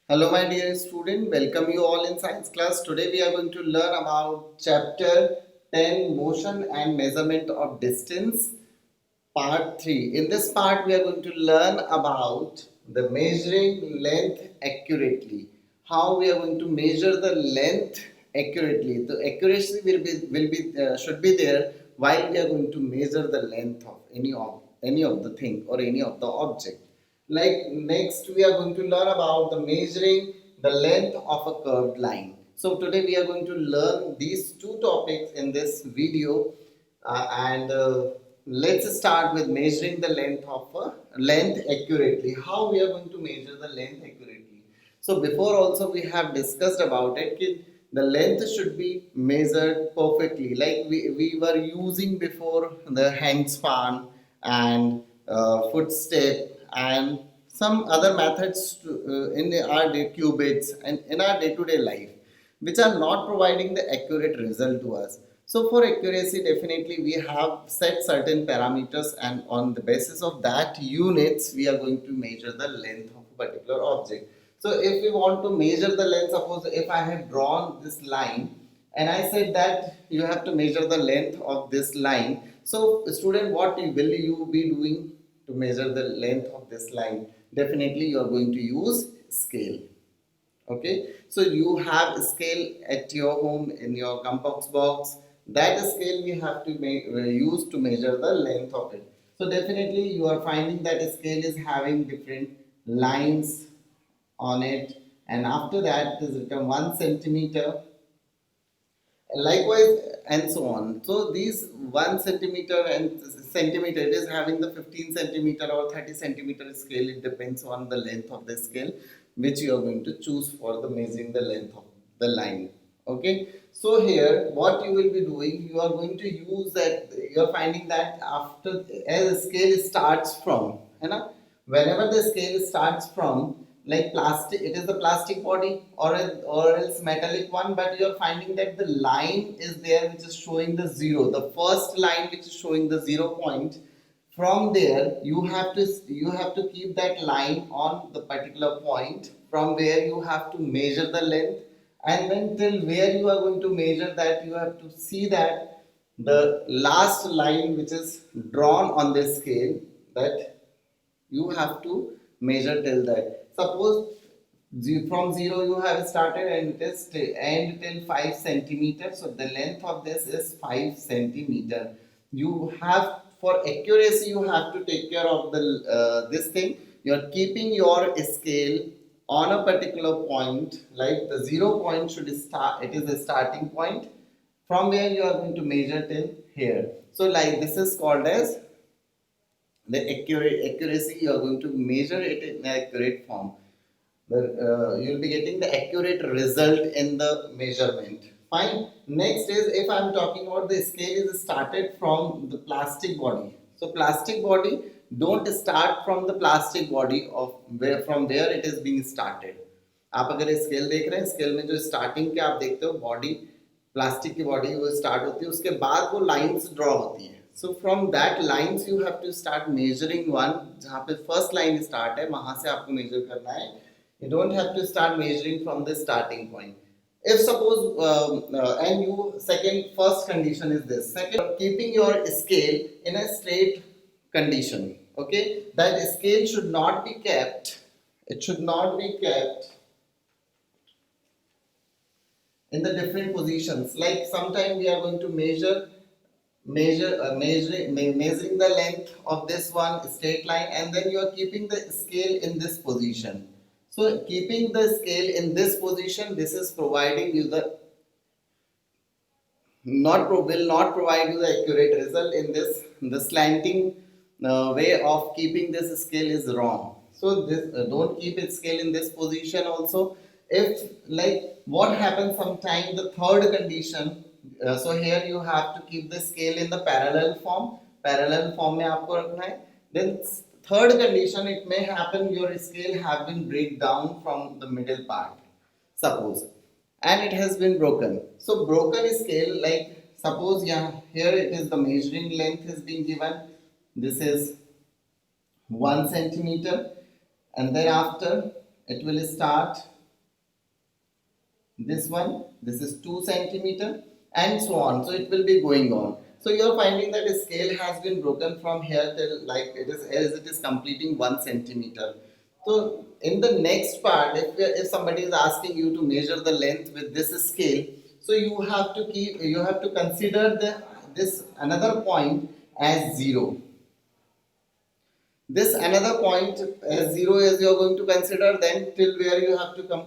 Hello, my dear student. Welcome you all in science class. Today we are going to learn about chapter 10 motion and measurement of distance, part 3. In this part, we are going to learn about the measuring length accurately. How we are going to measure the length accurately. The accuracy will be should be there while we are going to measure the length of any of the thing or any of the object. Like next, we are going to learn about the measuring the length of a curved line. So today we are going to learn these two topics in this video, and let's start with measuring the length of a length accurately. How we are going to measure the length accurately? So before also we have discussed about it. The length should be measured perfectly. Like we were using before the hand span and footstep and some other methods in our qubits and in our day-to-day life, which are not providing the accurate result to us. So for accuracy, definitely we have set certain parameters, and on the basis of that units, we are going to measure the length of a particular object. So if we want to measure the length, suppose if I have drawn this line and I said that you have to measure the length of this line. So student, what will you be doing to measure the length of this line? Definitely you are going to use scale. Okay, so you have a scale at your home in your compass box. That scale we have to use to measure the length of it. So definitely you are finding that a scale is having different lines on it, and after that it is written 1 centimeter, likewise, and so on. So these 1 centimeter and centimeter, it is having the 15 centimeter or 30 centimeter scale. It depends on the length of the scale which you are going to choose for the measuring the length of the line. Okay, so here what you will be doing, you are going to use that. You are finding that after as the scale starts from, you know, whenever the scale starts from, like plastic, it is the plastic body or else metallic one, but you are finding that the line is there which is showing the zero, the first line which is showing the 0 point. From there you have to keep that line on the particular point from where you have to measure the length, and then till where you are going to measure that, you have to see that the last line which is drawn on this scale, that you have to measure till that. Suppose from 0 you have started and it is end till 5 centimeters. So the length of this is 5 centimeter. You have, for accuracy, you have to take care of the this thing. You are keeping your scale on a particular point, like the 0 point should start. It is a starting point from where you are going to measure till here. So like this is called as the accuracy. You are going to measure it in an accurate form. You'll be getting the accurate result in the measurement. Fine. Next is, if I'm talking about the scale is started from the plastic body. So plastic body, don't start from the plastic body of where, from where it is being started. आप अगर scale देख रहे हैं, scale में जो starting के आप देखते हो बॉडी, प्लास्टिक की बॉडी वो स्टार्ट होती है, उसके बाद वो लाइंस ड्रॉ होती हैं. So from that lines you have to start measuring one. जहाँ पे फर्स्ट लाइन स्टार्ट है वहां से आपको मेजर करना है. You don't have to start measuring from the starting point. If suppose and you second first condition is this. Second, keeping your scale in a straight condition. Okay, that scale should not be kept. It should not be kept in the different positions. Like sometime we are going to measuring the length of this one straight line, and then you are keeping the scale in this position. So keeping the scale in this position, this is providing you the will not provide you the accurate result in this. The slanting way of keeping this scale is wrong. So this don't keep its scale in this position also. If like what happens sometime, the third condition, so here you have to keep the scale in the parallel form में आपको रखना है. Then third condition, it may happen your scale have been break down from the middle part, suppose, and it has been broken. So broken scale, like suppose, yeah, here it is the measuring length is being given. This is 1 centimeter, and then after it will start this one, this is 2 centimeter, and so on. So it will be going on. So you are finding that a scale has been broken from here till like it is, as it is completing 1 centimeter. So in the next part, if somebody is asking you to measure the length with this scale, so you have to consider this another point as 0. This another point as 0 as you are going to consider, then till where you have to come,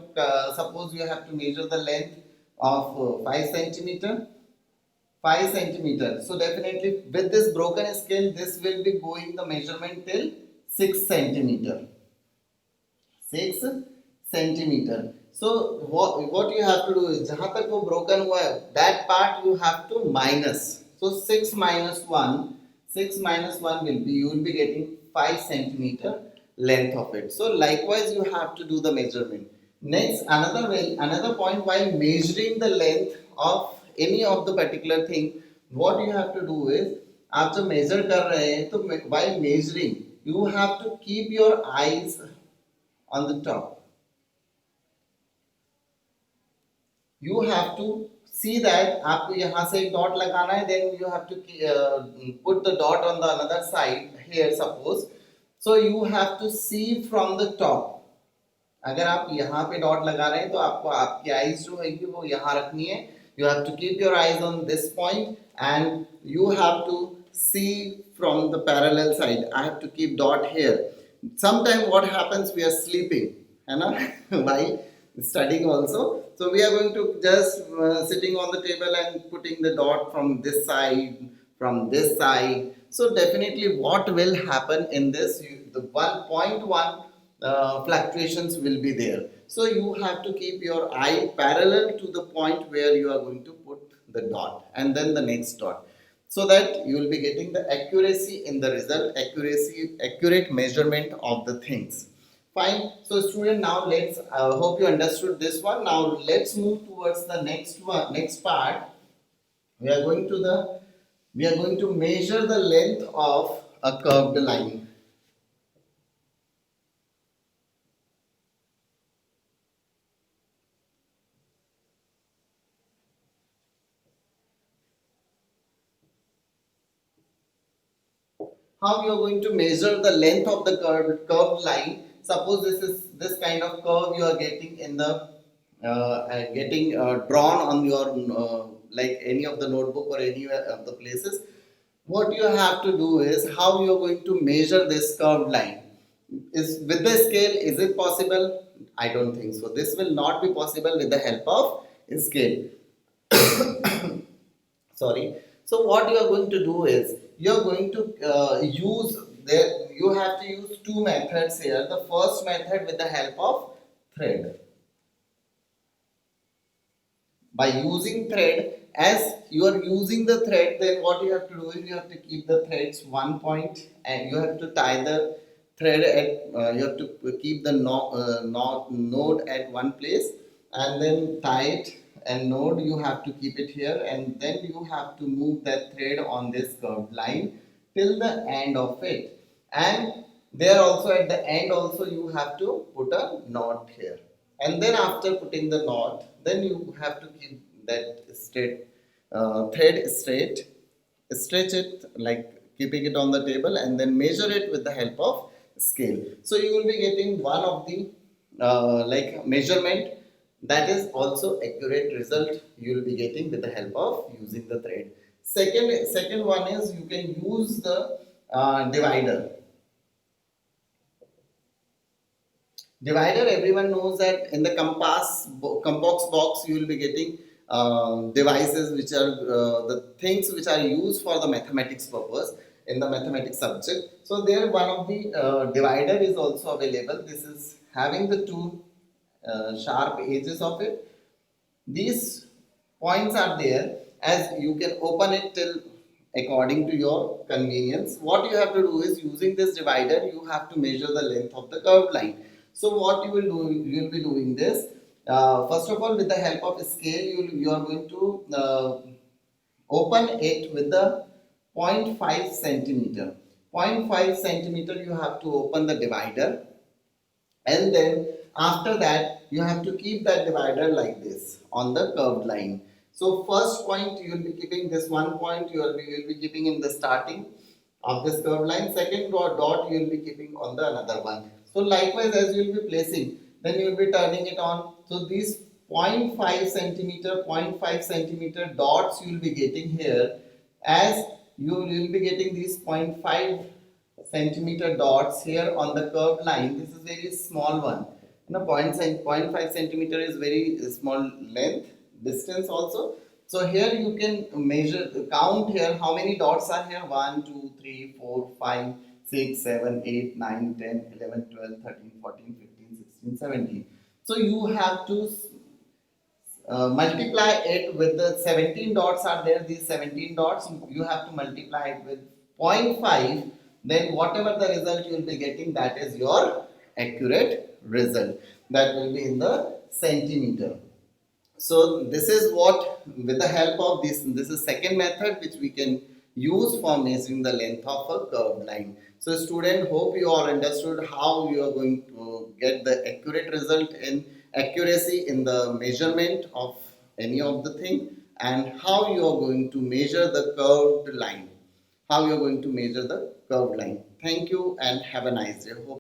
suppose you have to measure the length of 5 centimeter. 5 centimeter. So definitely with this broken scale, this will be going the measurement till 6 centimeter. 6 centimeter. So what you have to do is, जहाँ तक वो broken हुआ है, that part you have to minus. So 6 minus 1, 6 minus 1 will be, you will be getting 5 centimeter length of it. So likewise you have to do the measurement. Next, another point, while measuring the length of any of the particular thing, what you have to do is, आप जब measure कर रहे हैं तो while measuring you have to keep your eyes on the top. You have to see that आपको यहाँ से एक dot लगाना है, then you have to put the dot on the another side here suppose. So you have to see from the top. अगर आप यहाँ पे डॉट लगा रहे हैं तो आपको आपकी आईज जो है वो यहाँ रखनी है. You have to keep your eyes on this point and you have to see from the parallel side. I have to keep dot here. Sometimes what happens, we are sleeping, है ना, while studying also. So we are going to just sitting on the table and putting the dot from this side, from this side. So definitely what will happen in this, the 1.1 fluctuations will be there. So you have to keep your eye parallel to the point where you are going to put the dot and then the next dot, so that you will be getting the accuracy in the result, accurate measurement of the things. Fine. So student, now let's hope you understood this one. Now let's move towards the next part. We are going to measure the length of a curved line. How you are going to measure the length of the curved line? Suppose this is this kind of curve you are getting in the drawn on your like any of the notebook or any of the places. What you have to do is, how you are going to measure this curved line? Is with the scale, is it possible? I don't think so. This will not be possible with the help of scale. Sorry. So what you are going to do is, you are going to use there, you have to use two methods here. The first method with the help of thread. By using thread, as you are using the thread, then what you have to do is, you have to keep the threads one point and you have to tie the thread at you have to keep the node at one place and then tie it, and node you have to keep it here, and then you have to move that thread on this curved line till the end of it, and there also at the end also you have to put a knot here, and then after putting the knot, then you have to keep that thread straight, stretch it like keeping it on the table, and then measure it with the help of scale. So you will be getting one of the like measurement, that is also accurate result you will be getting with the help of using the thread. Second one is, you can use the divider. Divider, everyone knows that in the compass box you will be getting devices which are the things which are used for the mathematics purpose in the mathematics subject. So there one of the divider is also available. This is having the two sharp edges of it. These points are there, as you can open it till according to your convenience. What you have to do is, using this divider you have to measure the length of the curved line. So what you will do, you will be doing this. First of all, with the help of a scale, you are going to open it with the 0.5 centimeter. 0.5 centimeter you have to open the divider, and then After that, you have to keep that divider like this on the curved line. So first point you will be keeping this one point you will be keeping in the starting of this curved line. Second dot you will be keeping on the another one. So likewise, as you will be placing, then you will be turning it on. So these 0.5 centimeter, 0.5 centimeter dots you will be getting here, as you will be getting these 0.5 centimeter dots here on the curved line. This is very small one. You know, 0.5 centimeter is very small length, distance also. So here you can measure, count here how many dots are here. 1, 2, 3, 4, 5, 6, 7, 8, 9, 10, 11, 12, 13, 14, 15, 16, 17. So you have to multiply it with the 17 dots are there, these 17 dots you have to multiply it with 0.5, then whatever the result you will be getting, that is your accurate result, that will be in the centimeter. So this is what, with the help of this is second method which we can use for measuring the length of a curved line. So student, hope you all understood how you are going to get the accurate result in accuracy in the measurement of any of the thing, and how you are going to measure the curved line, how you are going to measure the curved line. Thank you and have a nice day. Hope